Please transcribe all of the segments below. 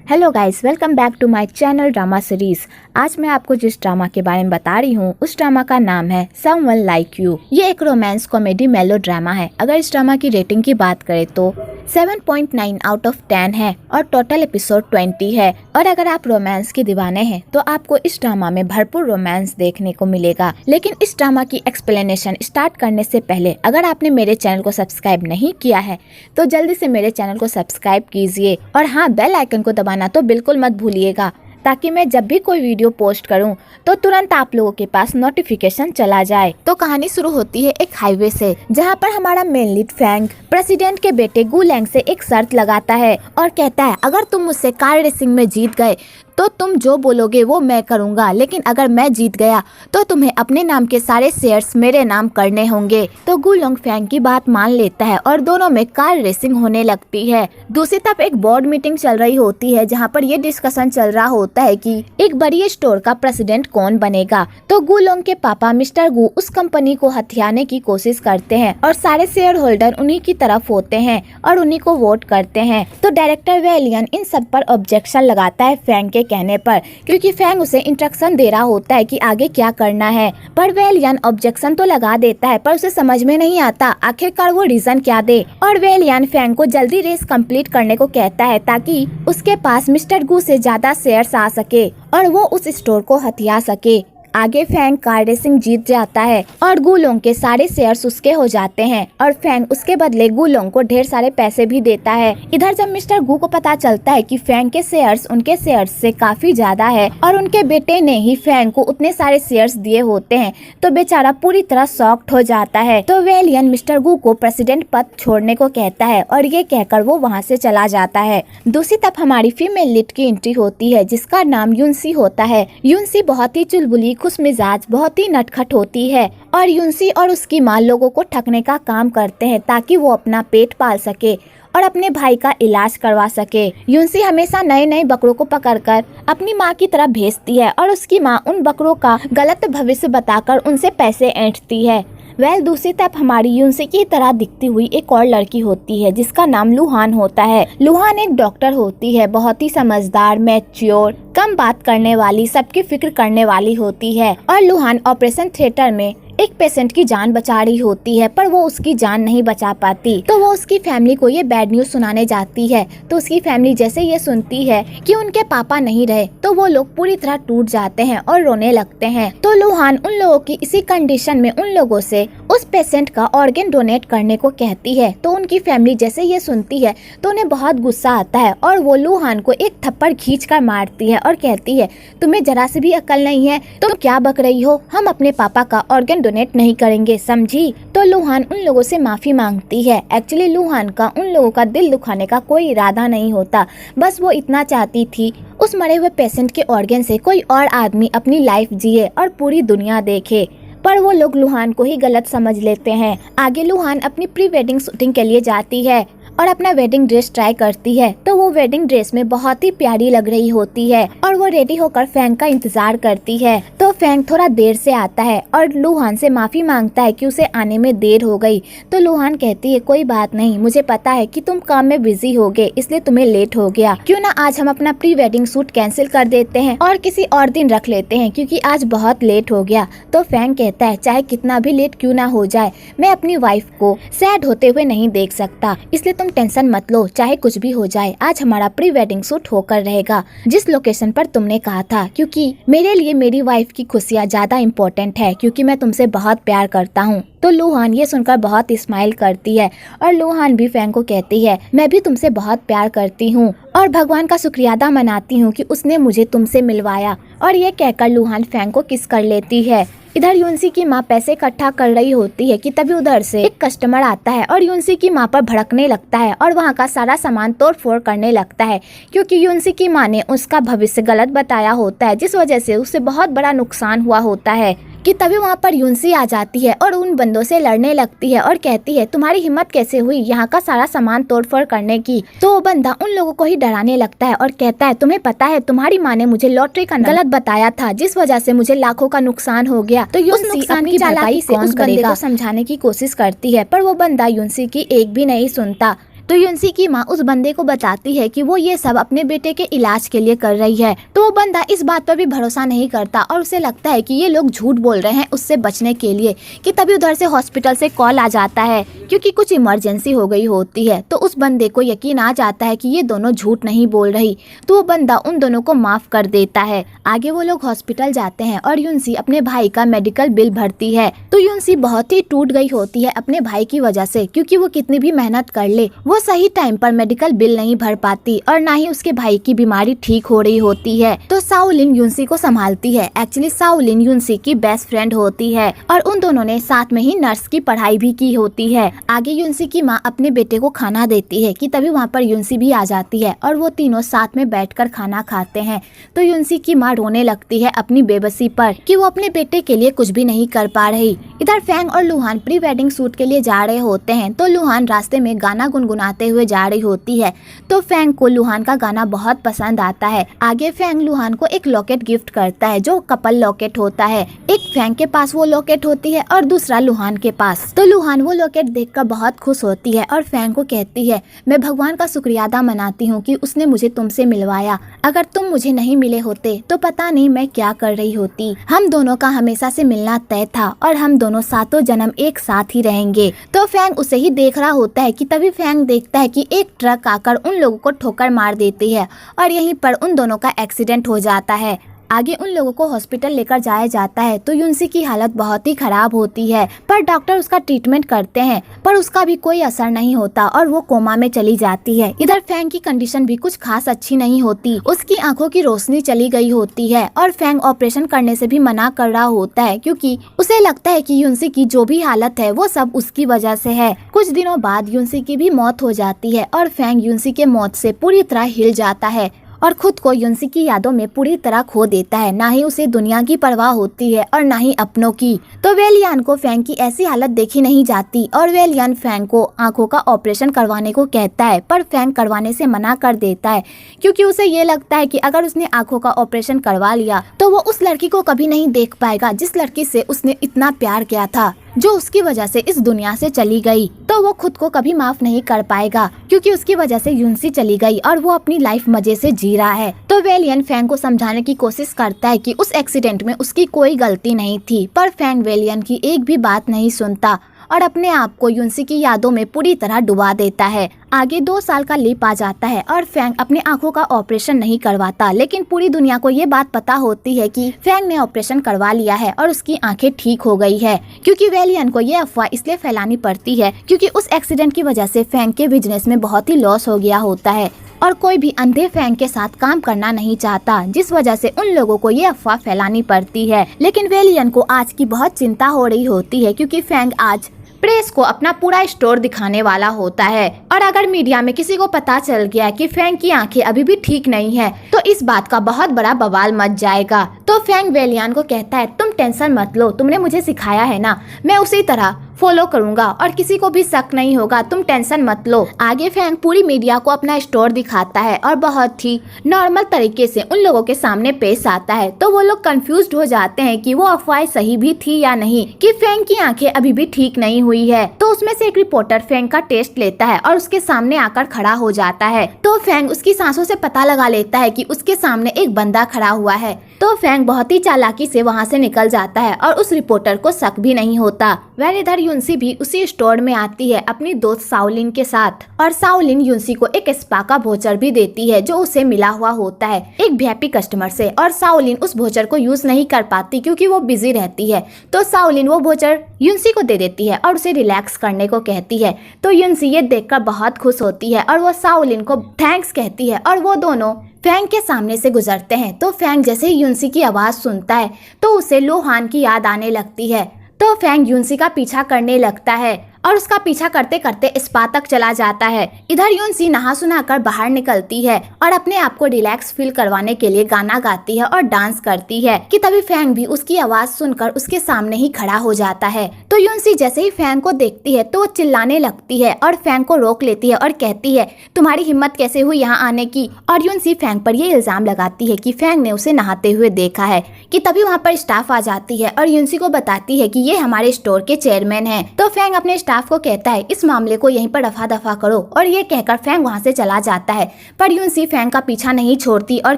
Hello guys, welcome back to my channel drama series. आज मैं आपको जिस ड्रामा के बारे में बता रही हूँ उस ड्रामा का नाम है समवन लाइक यू। ये एक रोमांस कॉमेडी मेलो ड्रामा है। अगर इस ड्रामा की रेटिंग की बात करें तो 7.9 आउट ऑफ 10 है और टोटल एपिसोड 20 है। और अगर आप रोमांस के दीवाने हैं तो आपको इस ड्रामा में भरपूर रोमांस देखने को मिलेगा। लेकिन इस ड्रामा की एक्सप्लेनेशन स्टार्ट करने से पहले अगर आपने मेरे चैनल को सब्सक्राइब नहीं किया है तो जल्दी से मेरे चैनल को सब्सक्राइब कीजिए और हाँ, बेल आइकन को दबाना तो बिल्कुल मत भूलिएगा, ताकि मैं जब भी कोई वीडियो पोस्ट करूं तो तुरंत आप लोगों के पास नोटिफिकेशन चला जाए। तो कहानी शुरू होती है एक हाईवे से, जहां पर हमारा मेन लीड फैंग प्रेसिडेंट के बेटे गु लैंग से एक शर्त लगाता है और कहता है, अगर तुम मुझसे कार रेसिंग में जीत गए तो तुम जो बोलोगे वो मैं करूंगा, लेकिन अगर मैं जीत गया तो तुम्हें अपने नाम के सारे शेयर्स मेरे नाम करने होंगे। तो गु लैंग फैंग की बात मान लेता है और दोनों में कार रेसिंग होने लगती है। दूसरी तरफ एक बोर्ड मीटिंग चल रही होती है, जहां पर ये डिस्कशन चल रहा होता है कि एक बड़ी स्टोर का प्रेसिडेंट कौन बनेगा। तो गु लैंग के पापा मिस्टर गु उस कंपनी को हथियाने की कोशिश करते हैं और सारे शेयर होल्डर उन्हीं की तरफ होते हैं और उन्हीं को वोट करते हैं। तो डायरेक्टर वेलियन इन सब पर ऑब्जेक्शन लगाता है फैंग के कहने पर, क्योंकि फैंग उसे इंस्ट्रक्शन दे रहा होता है कि आगे क्या करना है। पर वेलियन ऑब्जेक्शन तो लगा देता है, पर उसे समझ में नहीं आता आखिरकार वो रीजन क्या दे। और वेलियन फैंग को जल्दी रेस कंप्लीट करने को कहता है ताकि उसके पास मिस्टर गु से ज्यादा शेयर्स आ सके और वो उस स्टोर को हथिया सके। आगे फैंग कार रेसिंग जीत जाता है और गु लैंग के सारे शेयर्स उसके हो जाते हैं और फैंग उसके बदले गु लैंग को ढेर सारे पैसे भी देता है। इधर जब मिस्टर गु को पता चलता है कि फैंग के शेयर्स उनके शेयर्स से काफी ज्यादा है और उनके बेटे ने ही फैंग को उतने सारे शेयर्स दिए होते हैं, तो बेचारा पूरी तरह शॉक्ड हो जाता है। तो वेलियन मिस्टर गु को प्रेसिडेंट पद छोड़ने को कहता है और ये कहकर वो वहाँ से चला जाता है। दूसरी तरफ हमारी फीमेल लीड की एंट्री होती है, जिसका नाम युनसी होता है। युनसी बहुत ही चुलबुली, खुश मिजाज, बहुत ही नटखट होती है और युनसी और उसकी माँ लोगों को ठगने का काम करते हैं ताकि वो अपना पेट पाल सके और अपने भाई का इलाज करवा सके। युनसी हमेशा नए नए बकरों को पकड़कर अपनी माँ की तरफ भेजती है और उसकी माँ उन बकरों का गलत भविष्य बताकर उनसे पैसे ऐंठती है। दूसरी तरफ हमारी युनसी की तरह दिखती हुई एक और लड़की होती है, जिसका नाम लुहान होता है। लुहान एक डॉक्टर होती है, बहुत ही समझदार, मैच्योर, कम बात करने वाली, सबकी फिक्र करने वाली होती है। और लुहान ऑपरेशन थिएटर में एक पेशेंट की जान बचा रही होती है, पर वो उसकी जान नहीं बचा पाती। तो वो उसकी फैमिली को ये बैड न्यूज सुनाने जाती है। तो उसकी फैमिली जैसे ये सुनती है कि उनके पापा नहीं रहे तो वो लोग पूरी तरह टूट जाते हैं और रोने लगते हैं। तो लुहान उन लोगों की इसी कंडीशन में उन लोगों से उस पेशेंट का ऑर्गन डोनेट करने को कहती है। तो उनकी फैमिली जैसे ये सुनती है तो उन्हें बहुत गुस्सा आता है और वो लुहान को एक थप्पड़ खींच कर मारती है और कहती है, तुम्हें जरा से भी अकल नहीं है, तुम क्या बक रही हो, हम अपने पापा का ऑर्गन डोनेट नहीं करेंगे, समझी। तो लुहान उन लोगों से माफी मांगती है। एक्चुअली लुहान का उन लोगों का दिल दुखाने का कोई इरादा नहीं होता, बस वो इतना चाहती थी उस मरे हुए पेशेंट के ऑर्गन से कोई और आदमी अपनी लाइफ जिए और पूरी दुनिया देखे। पर वो लोग लुहान को ही गलत समझ लेते हैं। आगे लुहान अपनी प्री वेडिंग शूटिंग के लिए जाती है और अपना वेडिंग ड्रेस ट्राई करती है। तो वो वेडिंग ड्रेस में बहुत ही प्यारी लग रही होती है और वो रेडी होकर फैंग का इंतजार करती है। तो फैंग थोड़ा देर से आता है और लुहान से माफी मांगता है कि उसे आने में देर हो गई। तो लुहान कहती है, कोई बात नहीं, मुझे पता है कि तुम काम में बिजी होगे इसलिए तुम्हें लेट हो गया, क्यों ना आज हम अपना प्री वेडिंग शूट कैंसिल कर देते हैं और किसी और दिन रख लेते हैं क्योंकि आज बहुत लेट हो गया। तो फैंग कहता है, चाहे कितना भी लेट क्यों ना हो जाए, मैं अपनी वाइफ को सैड होते हुए नहीं देख सकता, इसलिए तुम टेंशन मत लो, चाहे कुछ भी हो जाए, आज हमारा प्री वेडिंग शूट होकर रहेगा जिस लोकेशन पर तुमने कहा था, क्योंकि मेरे लिए मेरी वाइफ की खुशियाँ ज्यादा इम्पोर्टेंट है, क्योंकि मैं तुमसे बहुत प्यार करता हूँ। तो लुहान ये सुनकर बहुत स्माइल करती है और लुहान भी फैंग को कहती है, मैं भी तुमसे बहुत प्यार करती हूँ और भगवान का शुक्रिया अदा मनाती हूँ कि उसने मुझे तुमसे मिलवाया। और ये कहकर लुहान फैंग को किस कर लेती है। इधर युनसी की माँ पैसे इकट्ठा कर रही होती है कि तभी उधर से एक कस्टमर आता है और युनसी की माँ पर भड़कने लगता है और वहाँ का सारा सामान तोड़ फोड़ करने लगता है, क्योंकि युनसी की माँ ने उसका भविष्य गलत बताया होता है, जिस वजह से उसे बहुत बड़ा नुकसान हुआ होता है। कि तभी वहाँ पर युनसी आ जाती है और उन बंदों से लड़ने लगती है और कहती है, तुम्हारी हिम्मत कैसे हुई यहाँ का सारा सामान तोड़फोड़ करने की। तो वो बंदा उन लोगों को ही डराने लगता है और कहता है, तुम्हें पता है तुम्हारी माँ ने मुझे लॉटरी का गलत बताया था, जिस वजह से मुझे लाखों का नुकसान हो गया। तो युनसी नुकसान की चालाकी से उस बंदे को समझाने की कोशिश करती है, पर वो बंदा युनसी की एक भी नहीं सुनता। तो युनसी की माँ उस बंदे को बताती है कि वो ये सब अपने बेटे के इलाज के लिए कर रही है। तो वो बंदा इस बात पर भी भरोसा नहीं करता और उसे लगता है कि ये लोग झूठ बोल रहे हैं उससे बचने के लिए, कि तभी उधर से हॉस्पिटल से कॉल आ जाता है क्योंकि कुछ इमरजेंसी हो गई होती है। तो उस बंदे को यकीन आ जाता है कि ये दोनों झूठ नहीं बोल रही, तो वो बंदा उन दोनों को माफ कर देता है। आगे वो लोग हॉस्पिटल जाते हैं और युनसी अपने भाई का मेडिकल बिल भरती है। तो युनसी बहुत ही टूट गई होती है अपने भाई की वजह से, क्योंकि वो कितनी भी मेहनत कर ले वो सही टाइम पर मेडिकल बिल नहीं भर पाती और ना ही उसके भाई की बीमारी ठीक हो रही होती है। तो शाओलिन युनसी को संभालती है। एक्चुअली शाओलिन युनसी की बेस्ट फ्रेंड होती है और उन दोनों ने साथ में ही नर्स की पढ़ाई भी की होती है। आगे युनसी की माँ अपने बेटे को खाना देती है कि तभी वहाँ पर युनसी भी आ जाती है और वो तीनों साथ में बैठकर खाना खाते हैं। तो युनसी की माँ रोने लगती है अपनी बेबसी पर कि वो अपने बेटे के लिए कुछ भी नहीं कर पा रही। इधर फैंग और लुहान प्री वेडिंग शूट के लिए जा रहे होते हैं। तो लुहान रास्ते में गाना गुनगुनाते हुए जा रही होती है। तो फैंग को लुहान का गाना बहुत पसंद आता है। आगे फैंग लुहान को एक लॉकेट गिफ्ट करता है जो कपल लॉकेट होता है। एक फैंग के पास वो लॉकेट होती है और दूसरा लुहान के पास। तो लुहान वो लॉकेट देखकर बहुत खुश होती है और फैंग को कहती है, मैं भगवान का शुक्रिया अदा मनाती हूँ कि उसने मुझे तुमसे मिलवाया। अगर तुम मुझे नहीं मिले होते तो पता नहीं मैं क्या कर रही होती। हम दोनों का हमेशा से मिलना तय था और हम दोनों सातों जन्म एक साथ ही रहेंगे। तो फैंग उसे ही देख रहा होता है कि तभी फैंग देखता है कि एक ट्रक आकर उन लोगों को ठोकर मार देती है और यहीं पर उन दोनों का एक्सीडेंट हो जाता है। आगे उन लोगों को हॉस्पिटल लेकर जाया जाता है। तो युनसी की हालत बहुत ही खराब होती है, पर डॉक्टर उसका ट्रीटमेंट करते हैं पर उसका भी कोई असर नहीं होता और वो कोमा में चली जाती है। इधर फैंग की कंडीशन भी कुछ खास अच्छी नहीं होती, उसकी आंखों की रोशनी चली गई होती है और फैंग ऑपरेशन करने से भी मना कर रहा होता है क्योंकि उसे लगता है कि युनसी की जो भी हालत है वो सब उसकी वजह से है। कुछ दिनों बाद युनसी की भी मौत हो जाती है और फैंग युनसी के मौत से पूरी तरह हिल जाता है और खुद को युनसी की यादों में पूरी तरह खो देता है। ना ही उसे दुनिया की परवाह होती है और ना ही अपनों की। तो वेलियान को फैंग की ऐसी हालत देखी नहीं जाती और वेलियान फैंग को आंखों का ऑपरेशन करवाने को कहता है, पर फैंग करवाने से मना कर देता है क्योंकि उसे ये लगता है कि अगर उसने आंखों का ऑपरेशन करवा लिया तो वो उस लड़की को कभी नहीं देख पाएगा जिस लड़की से उसने इतना प्यार किया था, जो उसकी वजह से इस दुनिया से चली गई। तो वो खुद को कभी माफ नहीं कर पाएगा क्योंकि उसकी वजह से युनसी चली गई और वो अपनी लाइफ मजे से जी रहा है। तो वेलियन फैंग को समझाने की कोशिश करता है कि उस एक्सीडेंट में उसकी कोई गलती नहीं थी, पर फैंग वेलियन की एक भी बात नहीं सुनता और अपने आप को युनसी की यादों में पूरी तरह डुबा देता है। आगे 2 साल का लीप आ जाता है और फैंग अपने आंखों का ऑपरेशन नहीं करवाता, लेकिन पूरी दुनिया को ये बात पता होती है कि फैंग ने ऑपरेशन करवा लिया है और उसकी आंखें ठीक हो गई है। क्योंकि वेलियन को ये अफवाह इसलिए फैलानी पड़ती है क्योंकि उस एक्सीडेंट की वजह से फैंग के बिजनेस में बहुत ही लॉस हो गया होता है और कोई भी अंधे फैंग के साथ काम करना नहीं चाहता, जिस वजह से उन लोगों को ये अफवाह फैलानी पड़ती है। लेकिन वेलियन को आज की बहुत चिंता हो रही होती है क्योंकि फैंग आज प्रेस को अपना पूरा स्टोर दिखाने वाला होता है और अगर मीडिया में किसी को पता चल गया कि फैंग की आंखें अभी भी ठीक नहीं है तो इस बात का बहुत बड़ा बवाल मच जाएगा। तो फैंग वेलियान को कहता है, तुम टेंशन मत लो, तुमने मुझे सिखाया है ना, मैं उसी तरह फॉलो करूंगा और किसी को भी शक नहीं होगा, तुम टेंशन मत लो। आगे फैंग पूरी मीडिया को अपना स्टोर दिखाता है और बहुत ही नॉर्मल तरीके से उन लोगों के सामने पेश आता है। तो वो लोग कंफ्यूज्ड हो जाते हैं कि वो अफवाह सही भी थी या नहीं, कि फैंग की आंखें अभी भी ठीक नहीं हुई है। तो उसमें से एक रिपोर्टर फैंग का टेस्ट लेता है और उसके सामने आकर खड़ा हो जाता है। तो फैंग उसकी सांसों से पता लगा लेता है कि उसके सामने एक बंदा खड़ा हुआ है। तो फैंग बहुत ही चालाकी से वहाँ से निकल जाता है और उस रिपोर्टर को शक भी नहीं होता। वह इधर युनसी भी उसी स्टोर में आती है अपनी दोस्त शाओलिन के साथ और शाओलिन युनसी को एक स्पा का वोचर भी देती है जो उसे मिला हुआ होता है एक वीआईपी कस्टमर से, और शाओलिन उस वोचर को यूज नहीं कर पाती क्योंकि वो बिजी रहती है। तो शाओलिन वो वोचर युनसी को दे देती है और उसे रिलैक्स करने को कहती है। तो युनसी ये देखकर बहुत खुश होती है और वो शाओलिन को थैंक्स कहती है और वो दोनों फैंग के सामने से गुजरते हैं। तो फैंग जैसे ही युनसी की आवाज सुनता है तो उसे लोहान की याद आने लगती है। तो फैंग युनसी का पीछा करने लगता है और उसका पीछा करते करते स्पा तक चला जाता है। इधर युनसी नहा सुना कर बाहर निकलती है और अपने आप को रिलैक्स फील करवाने के लिए गाना गाती है और डांस करती है कि तभी फैंग भी उसकी आवाज सुनकर उसके सामने ही खड़ा हो जाता है। तो युनसी जैसे ही फैंग को देखती है तो वो चिल्लाने लगती है और फैंग को रोक लेती है और कहती है, तुम्हारी हिम्मत कैसे हुई यहाँ आने की। और युनसी फैंग पर ये इल्जाम लगाती है कि फैंग ने उसे नहाते हुए देखा है। कि तभी वहाँ पर स्टाफ आ जाती है और युनसी को बताती है कि ये हमारे स्टोर के चेयरमैन है। तो फैंग अपने स्टाफ को कहता है इस मामले को यहीं पर रफा दफा करो, और ये कहकर फैंग वहाँ से चला जाता है। पर यूनसी फैंग का पीछा नहीं छोड़ती और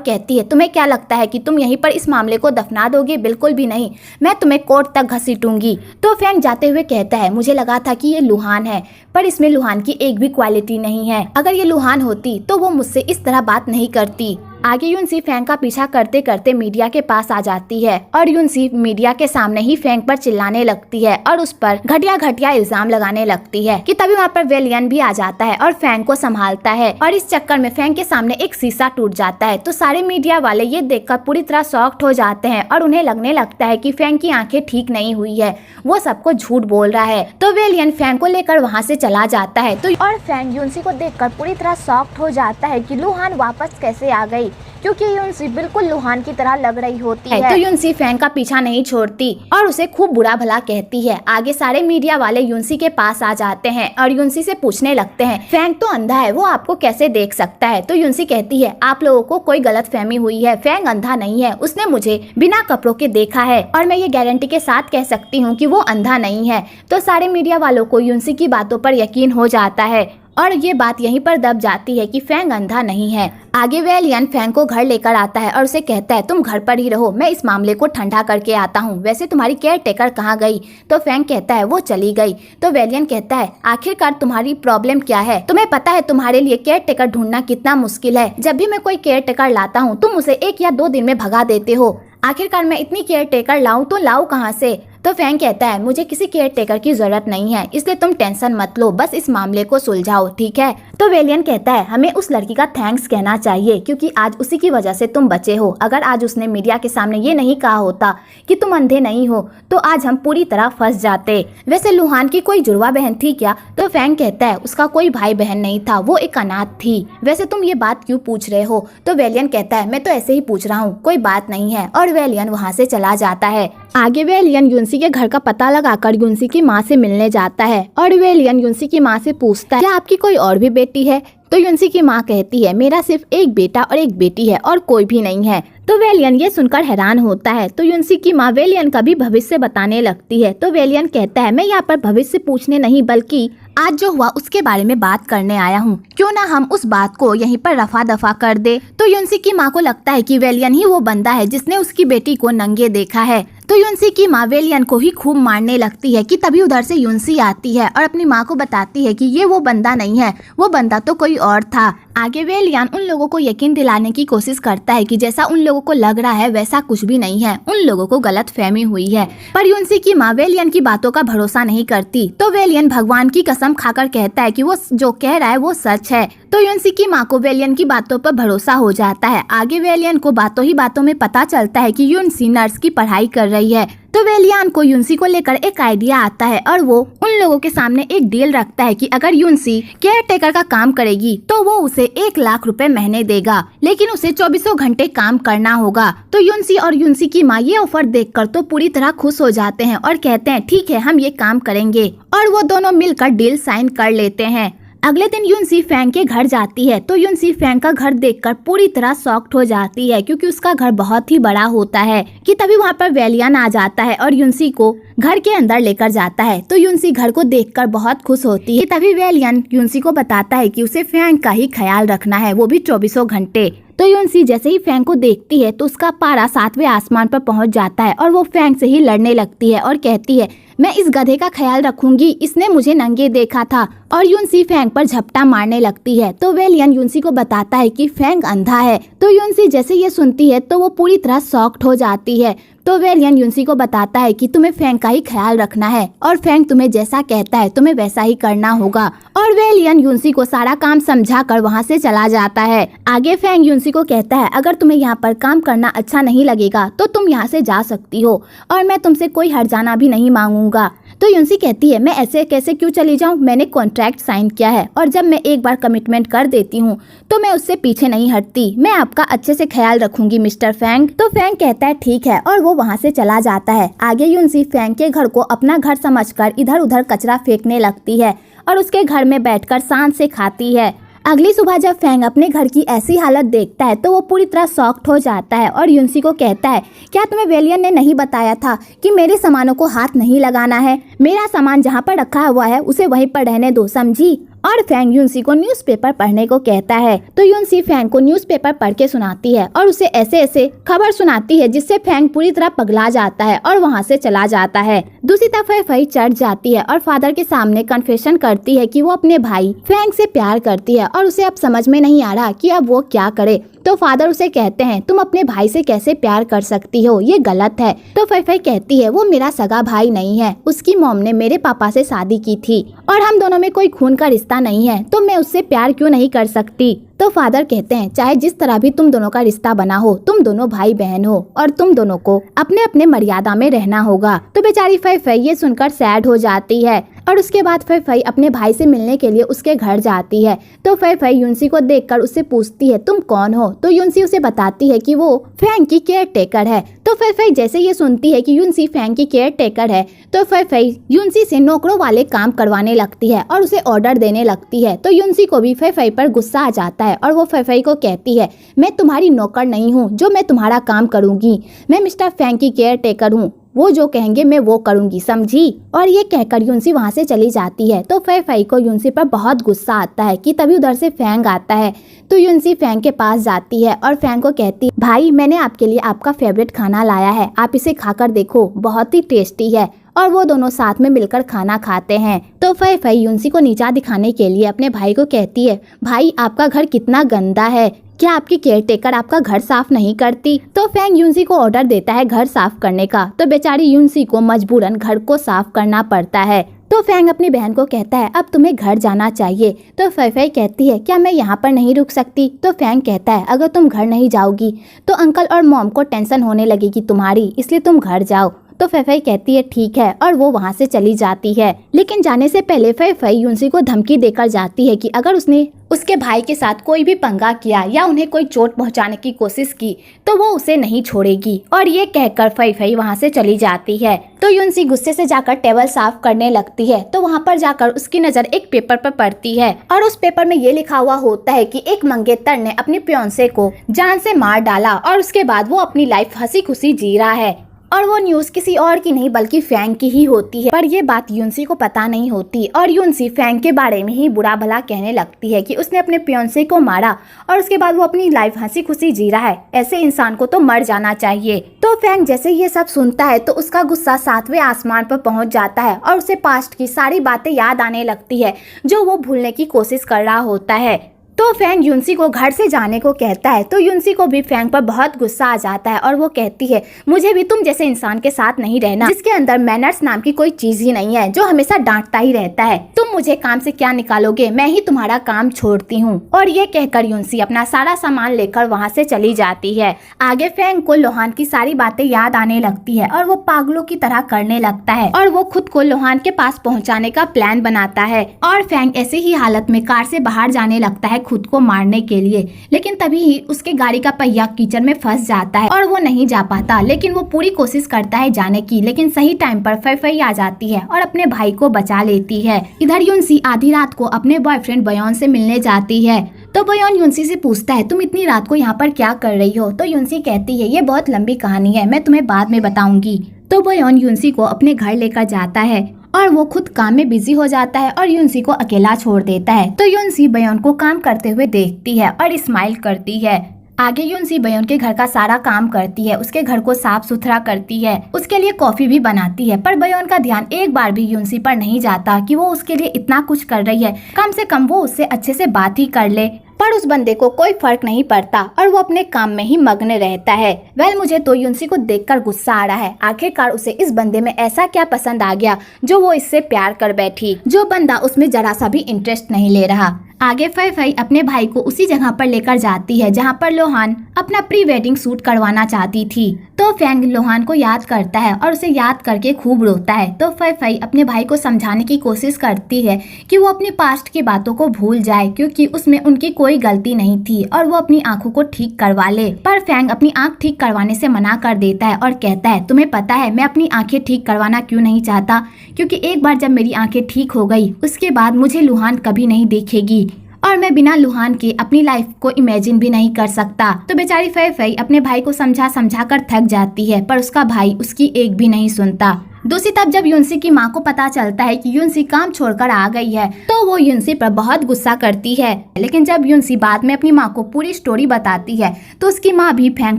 कहती है तुम्हें क्या लगता है कि तुम यहीं पर इस मामले को दफना दोगे? बिल्कुल भी नहीं, मैं तुम्हें कोर्ट तक घसीटूंगी। तो फैंग जाते हुए कहता है मुझे लगा था कि ये लुहान है, पर इसमें लुहान की एक भी क्वालिटी नहीं है। अगर ये लुहान होती तो वो मुझसे इस तरह बात नहीं करती। आगे यूनसी फैंग का पीछा करते करते मीडिया के पास आ जाती है और यूनसी मीडिया के सामने ही फैंग पर चिल्लाने लगती है और उस पर घटिया घटिया इल्जाम लगाने लगती है कि तभी वहाँ पर वेलियन भी आ जाता है और फैंग को संभालता है। और इस चक्कर में फैंग के सामने एक शीशा टूट जाता है। तो सारे मीडिया वाले ये देखकर पूरी तरह शॉक्ड हो जाते हैं और उन्हें लगने लगता है कि फैंग की आंखें ठीक नहीं हुई है, वो सबको झूठ बोल रहा है। तो वेलियन फैंग को लेकर वहाँ से चला जाता है। तो और फैंग यूनसी को देखकर पूरी तरह शॉक्ड हो जाता है कि लुहान वापस कैसे आ गई, क्योंकि यूनसी बिल्कुल लुहान की तरह लग रही होती है। तो यूनसी फैंग का पीछा नहीं छोड़ती और उसे खूब बुरा भला कहती है। आगे सारे मीडिया वाले यूनसी के पास आ जाते हैं और यूनसी से पूछने लगते हैं फैंग तो अंधा है, वो आपको कैसे देख सकता है? तो यूनसी कहती है आप लोगों को कोई गलतफहमी हुई है, फैंग अंधा नहीं है, उसने मुझे बिना कपड़ों के देखा है और मैं ये गारंटी के साथ कह सकती हूँ कि वो अंधा नहीं है। तो सारे मीडिया वालों को यूनसी की बातों पर यकीन हो जाता है और ये बात यहीं पर दब जाती है कि फैंग अंधा नहीं है। आगे वेलियन फैंग को घर लेकर आता है और उसे कहता है तुम घर पर ही रहो, मैं इस मामले को ठंडा करके आता हूँ। वैसे तुम्हारी केयर टेकर कहाँ गई? तो फैंग कहता है वो चली गई। तो वेलियन कहता है आखिरकार तुम्हारी प्रॉब्लम क्या है? तुम्हें पता है तुम्हारे लिए केयर टेकर ढूंढना कितना मुश्किल है। जब भी मैं कोई केयर टेकर लाता हूँ तुम उसे 1 या 2 दिन में भगा देते हो। आखिरकार मैं इतनी केयर टेकर लाऊं तो लाऊं कहाँ से? तो फैंग कहता है मुझे किसी केयर टेकर की जरूरत नहीं है, इसलिए तुम टेंशन मत लो, बस इस मामले को सुलझाओ, ठीक है? तो वेलियन कहता है हमें उस लड़की का थैंक्स कहना चाहिए क्योंकि आज उसी की वजह से तुम बचे हो। अगर आज उसने मीडिया के सामने ये नहीं कहा होता कि तुम अंधे नहीं हो तो आज हम पूरी तरह फंस जाते। वैसे लुहान की कोई जुड़वा बहन थी क्या? तो फैंग कहता है उसका कोई भाई बहन नहीं था, वो एक अनाथ थी। वैसे तुम ये बात क्यों पूछ रहे हो? तो वेलियन कहता है मैं तो ऐसे ही पूछ रहा हूँ, कोई बात नहीं है। और वेलियन वहाँ से चला जाता है। आगे वेलियन यूनसी के घर का पता लगाकर यूनसी की माँ से मिलने जाता है और वेलियन यूनसी की माँ से पूछता है क्या आपकी कोई और भी बेटी है? तो यूनसी की माँ कहती है मेरा सिर्फ एक बेटा और एक बेटी है और कोई भी नहीं है। तो वेलियन ये सुनकर हैरान होता है। तो यूनसी की माँ वेलियन का भी भविष्य बताने लगती है। तो वेलियन कहता है मैं यहाँ पर भविष्य पूछने नहीं बल्कि आज जो हुआ उसके बारे में बात करने आया हूँ, क्यों ना हम उस बात को यहीं पर रफा दफा कर दे। तो यूनसी की माँ को लगता है कि वेलियन ही वो बंदा है जिसने उसकी बेटी को नंगे देखा है। तो यूनसी की माँ वेलियन को ही खूब मारने लगती है कि तभी उधर से यूनसी आती है और अपनी माँ को बताती है कि ये वो बंदा नहीं है, वो बंदा तो कोई और था। आगे वेलियन उन लोगों को यकीन दिलाने की कोशिश करता है कि जैसा उन लोगों को लग रहा है वैसा कुछ भी नहीं है, उन लोगों को गलत फहमी हुई है। पर यूनसी की माँ वेलियन की बातों का भरोसा नहीं करती। तो वेलियन भगवान की कसम खाकर कहता है कि वो जो कह रहा है वो सच है। तो यूनसी की माँ को वेलियन की बातों पर भरोसा हो जाता है। आगे वेलियन को बातों ही बातों में पता चलता है कि यूनसी नर्स की पढ़ाई कर रही है। तो वेलियन को यूनसी को लेकर एक आइडिया आता है और वो उन लोगों के सामने एक डील रखता है कि अगर यूनसी केयर टेकर का काम करेगी तो वो उसे 1 लाख रुपए महीने देगा, लेकिन उसे 24 घंटे काम करना होगा। तो यूनसी और यूनसी की माँ ये ऑफर देखकर तो पूरी तरह खुश हो जाते हैं और कहते हैं ठीक है हम ये काम करेंगे, और वो दोनों मिलकर डील साइन कर लेते हैं। अगले दिन यूनसी फैंग के घर जाती है। तो यूनसी फैंग का घर देखकर पूरी तरह शॉक्ड हो जाती है क्योंकि उसका घर बहुत ही बड़ा होता है कि तभी वहाँ पर वेलियन आ जाता है और यूनसी को घर के अंदर लेकर जाता है। तो यूनसी घर को देखकर बहुत खुश होती है। तभी वेलियन यूनसी को बताता है कि उसे फैंग का ही ख्याल रखना है, वो भी 24 घंटे। तो यूनसी जैसे ही फैंग को देखती है तो उसका पारा 7वें आसमान पर पहुंच जाता है और वो फैंग से ही लड़ने लगती है और कहती है मैं इस गधे का ख्याल रखूंगी, इसने मुझे नंगे देखा था। और यूनसी फैंग पर झपटा मारने लगती है। तो वेलियन यूनसी को बताता है कि फैंग अंधा है। तो यूनसी जैसे ये सुनती है तो वो पूरी तरह शॉक्ड हो जाती है। तो वेलियन यूनसी को बताता है कि तुम्हें फैंग का ही ख्याल रखना है और फैंग तुम्हें जैसा कहता है तुम्हें वैसा ही करना होगा। और वेलियन यूनसी को सारा काम समझाकर वहाँ से चला जाता है। आगे फैंग यूनसी को कहता है अगर तुम्हें यहाँ पर काम करना अच्छा नहीं लगेगा तो तुम यहाँ से जा सकती हो और मैं तुमसे कोई हर्जाना भी नहीं मांगूंगा। तो यूनसी कहती है मैं ऐसे कैसे क्यों चली जाऊँ, मैंने कॉन्ट्रैक्ट साइन किया है और जब मैं एक बार कमिटमेंट कर देती हूँ तो मैं उससे पीछे नहीं हटती, मैं आपका अच्छे से ख्याल रखूंगी मिस्टर फैंग। तो फैंग कहता है ठीक है और वो वहाँ से चला जाता है। आगे यूनसी फैंग के घर को अपना घर समझकर इधर उधर कचरा फेंकने लगती है और उसके घर में बैठकर शांत से खाती है। अगली सुबह जब फैंग अपने घर की ऐसी हालत देखता है तो वो पूरी तरह शॉक्ड हो जाता है और युनसी को कहता है, क्या तुम्हें वेलियन ने नहीं बताया था कि मेरे सामानों को हाथ नहीं लगाना है? मेरा सामान जहाँ पर रखा हुआ है उसे वहीं पर रहने दो, समझी? और फैंग युनसी को न्यूज़पेपर पढ़ने को कहता है तो युनसी फैंग को न्यूज़पेपर पढ़ के सुनाती है और उसे ऐसे ऐसे खबर सुनाती है जिससे फैंग पूरी तरह पगला जाता है और वहाँ से चला जाता है। दूसरी तरफ फई चढ़ जाती है और फादर के सामने कन्फेशन करती है कि वो अपने भाई फैंग से प्यार करती है और उसे अब समझ में नहीं आ रहा कि अब वो क्या करे। तो फादर उसे कहते हैं, तुम अपने भाई से कैसे प्यार कर सकती हो, ये गलत है। तो फई कहती है, वो मेरा सगा भाई नहीं है, उसकी मॉम ने मेरे पापा से शादी की थी और हम दोनों में कोई खून का रिश्ता नहीं है, तो मैं उससे प्यार क्यों नहीं कर सकती? तो फादर कहते हैं, चाहे जिस तरह भी तुम दोनों का रिश्ता बना हो, तुम दोनों भाई बहन हो और तुम दोनों को अपने अपने मर्यादा में रहना होगा। तो बेचारी फई ये सुनकर सैड हो जाती है और उसके बाद फई अपने भाई से मिलने के लिए उसके घर जाती है। तो फई युनसी को देखकर उससे पूछती है, तुम कौन हो? तो युनसी उसे बताती है कि वो फैंग की केयर टेकर है। तो फई जैसे ये सुनती है कि युनसी फैंग की केयर टेकर है तो फई युनसी से नौकरों वाले काम करवाने लगती है और उसे ऑर्डर देने लगती है। तो युनसी को भी फई पर गुस्सा आ जाता है और वो फई को कहती है, मैं तुम्हारी नौकर नहीं हूँ जो मैं तुम्हारा काम करूँगी, मैं मिस्टर फैंग की केयर टेकर हूँ, वो जो कहेंगे मैं वो करूंगी, समझी? और ये कहकर युनसी वहाँ से चली जाती है। तो फई को युनसी पर बहुत गुस्सा आता है कि तभी उधर से फैंग आता है। तो युनसी फैंग के पास जाती है और फैंग को कहती है, भाई मैंने आपके लिए आपका फेवरेट खाना लाया है, आप इसे खाकर देखो, बहुत ही टेस्टी है। और वो दोनों साथ में मिलकर खाना खाते हैं। तो फई युनसी को नीचा दिखाने के लिए अपने भाई को कहती है, भाई आपका घर कितना गंदा है, क्या आपकी केयरटेकर आपका घर साफ नहीं करती? तो फैंग युनसी को ऑर्डर देता है घर साफ करने का। तो बेचारी युनसी को मजबूरन घर को साफ करना पड़ता है। तो फैंग अपनी बहन को कहता है, अब तुम्हें घर जाना चाहिए। तो फई कहती है, क्या मैं यहाँ पर नहीं रुक सकती? तो फैंग कहता है, अगर तुम घर नहीं जाओगी तो अंकल और मॉम को टेंशन होने लगेगी तुम्हारी, इसलिए तुम घर जाओ। तो फई कहती है ठीक है और वो वहाँ से चली जाती है। लेकिन जाने से पहले फई युनसी को धमकी देकर जाती है कि अगर उसने उसके भाई के साथ कोई भी पंगा किया या उन्हें कोई चोट पहुंचाने की कोशिश की तो वो उसे नहीं छोड़ेगी। और ये कहकर फई वहाँ से चली जाती है। तो युनसी गुस्से से जाकर टेबल साफ करने लगती है। तो वहाँ पर जाकर उसकी नज़र एक पेपर पर पड़ती है और उस पेपर में ये लिखा हुआ होता है कि एक मंगेतर ने अपनी फियांसे को जान से मार डाला और उसके बाद वो अपनी लाइफ हंसी खुशी जी रहा है। और वो न्यूज़ किसी और की नहीं बल्कि फैंग की ही होती है। पर ये बात युनसी को पता नहीं होती और युनसी फैंग के बारे में ही बुरा भला कहने लगती है कि उसने अपने फियांसे को मारा और उसके बाद वो अपनी लाइफ हंसी खुशी जी रहा है, ऐसे इंसान को तो मर जाना चाहिए। तो फैंग जैसे ये सब सुनता है तो उसका गुस्सा 7वें आसमान पर पहुंच जाता है और उसे पास्ट की सारी बातें याद आने लगती है जो वो भूलने की कोशिश कर रहा होता है। तो फैंग युनसी को घर से जाने को कहता है। तो युनसी को भी फैंग पर बहुत गुस्सा आ जाता है और वो कहती है, मुझे भी तुम जैसे इंसान के साथ नहीं रहना जिसके अंदर मैनर्स नाम की कोई चीज ही नहीं है, जो हमेशा डांटता ही रहता है। तुम मुझे काम से क्या निकालोगे, मैं ही तुम्हारा काम छोड़ती हूँ। और ये कहकर युनसी अपना सारा सामान लेकर वहाँ से चली जाती है। आगे फैंग को लोहान की सारी बातें याद आने लगती है और वो पागलों की तरह करने लगता है और वो खुद को लोहान के पास पहुँचाने का प्लान बनाता है। और फैंग ऐसे ही हालत में कार से बाहर जाने लगता है खुद को मारने के लिए, लेकिन तभी ही उसके गाड़ी का पहिया कीचड़ में फंस जाता है और वो नहीं जा पाता। लेकिन वो पूरी कोशिश करता है जाने की, लेकिन सही टाइम पर फई आ जाती है और अपने भाई को बचा लेती है। इधर युनसी आधी रात को अपने बॉयफ्रेंड बयोन से मिलने जाती है। तो बयोन युनसी से पूछता है, तुम इतनी रात को यहाँ पर क्या कर रही हो? तो युनसी कहती है, ये बहुत लंबी कहानी है, मैं तुम्हें बाद में बताऊंगी। तो बयोन युनसी को अपने घर लेकर जाता है और वो खुद काम में बिजी हो जाता है और युनसी को अकेला छोड़ देता है। तो युनसी बयोन को काम करते हुए देखती है और स्माइल करती है। आगे युनसी बयोन के घर का सारा काम करती है, उसके घर को साफ सुथरा करती है, उसके लिए कॉफी भी बनाती है। पर बयोन का ध्यान एक बार भी युनसी पर नहीं जाता कि वो उसके लिए इतना कुछ कर रही है, कम से कम वो उससे अच्छे से बात ही कर ले। पर उस बंदे को कोई फर्क नहीं पड़ता और वो अपने काम में ही मग्न रहता है। मुझे तो युनसी को देखकर गुस्सा आ रहा है। आखिरकार उसे इस बंदे में ऐसा क्या पसंद आ गया जो वो इससे प्यार कर बैठी, जो बंदा उसमें जरा सा भी इंटरेस्ट नहीं ले रहा। आगे फई अपने भाई को उसी जगह पर लेकर जाती है जहाँ पर लोहान अपना प्री वेडिंग शूट करवाना चाहती थी। तो फैंग लोहान को याद करता है और उसे याद करके खूब रोता है। तो फई अपने भाई को समझाने की कोशिश करती है कि वो अपनी पास्ट की बातों को भूल जाए, क्योंकि उसमें उनकी कोई गलती नहीं थी और वो अपनी आंखों को ठीक करवा ले। पर फैंग अपनी आंख ठीक करवाने से मना कर देता है और कहता है, तुम्हें पता है मैं अपनी आंखें ठीक करवाना क्यों नहीं चाहता? क्योंकि एक बार जब मेरी आंखें ठीक हो गई उसके बाद मुझे लोहान कभी नहीं देखेगी और मैं बिना लुहान के अपनी लाइफ को इमेजिन भी नहीं कर सकता। तो बेचारी फई फई अपने भाई को समझा समझा कर थक जाती है, पर उसका भाई उसकी एक भी नहीं सुनता। दूसरी तरफ जब युनसी की माँ को पता चलता है कि युनसी काम छोड़कर आ गई है, तो वो युनसी पर बहुत गुस्सा करती है। लेकिन जब युनसी बाद में अपनी माँ को पूरी स्टोरी बताती है, तो उसकी माँ भी फैंग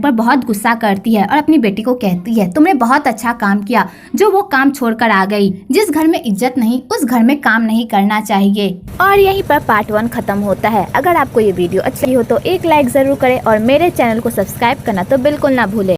पर बहुत गुस्सा करती है और अपनी बेटी को कहती है, तुमने बहुत अच्छा काम किया जो वो काम छोड़कर आ गई। जिस घर में इज्जत नहीं, उस घर में काम नहीं करना चाहिए। और यहीं पर पार्ट 1 खत्म होता है। अगर आपको ये वीडियो अच्छी हो तो एक लाइक जरूर करें और मेरे चैनल को सब्सक्राइब करना तो बिल्कुल ना भूले।